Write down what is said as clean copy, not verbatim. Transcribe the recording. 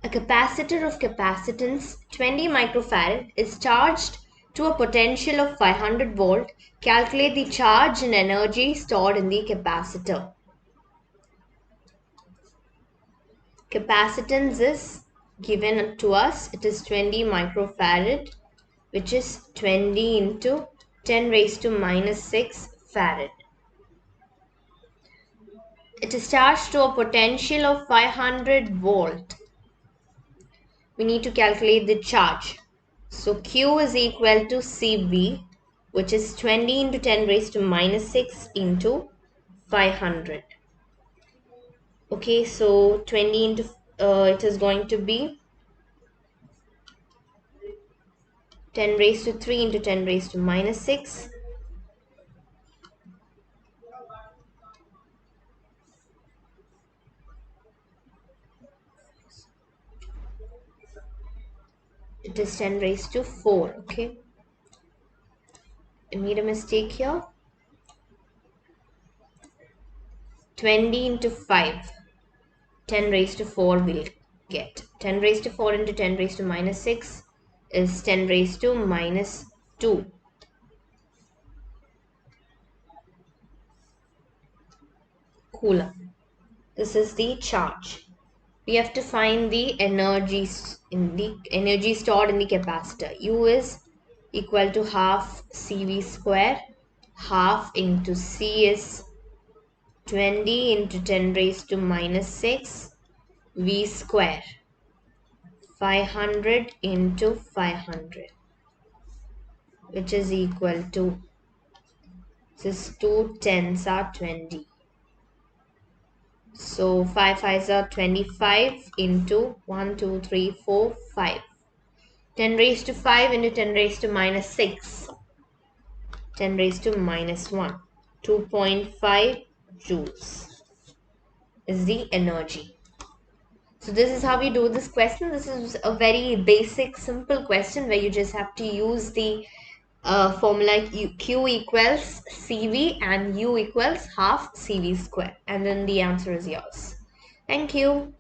A capacitor of capacitance 20 microfarad is charged to a potential of 500 volt. Calculate the charge and energy stored in the capacitor. Capacitance is given to us. It is 20 microfarad, which is 20 into 10 raised to minus 6 farad. It is charged to a potential of 500 volt. We need to calculate the charge. So Q is equal to CV, which is 20 into 10 raised to minus 6 into 500. Okay, so 20 into it is going to be 10 raised to 3 into 10 raised to minus 6. It is 10 raised to 4. Okay, I made a mistake here. 20 into 5, 10 raised to 4 will get. 10 raised to 4 into 10 raised to minus 6 is 10 raised to minus 2. Coulomb. This is the charge. We have to find the energy stored in the capacitor. U is equal to half CV square. Half into C is 20 into 10 raised to minus 6 V square. 500 into 500, which is equal to, this 2 tens are 20. So 5 5s are 25 into 1, 2, 3, 4, 5. 10 raised to 5 into 10 raised to minus 6. 10 raised to minus 1. 2.5 joules is the energy. So this is how we do this question. This is a very basic, simple question where you just have to use the formula Q equals CV and U equals half CV square, and then the answer is yours. Thank you.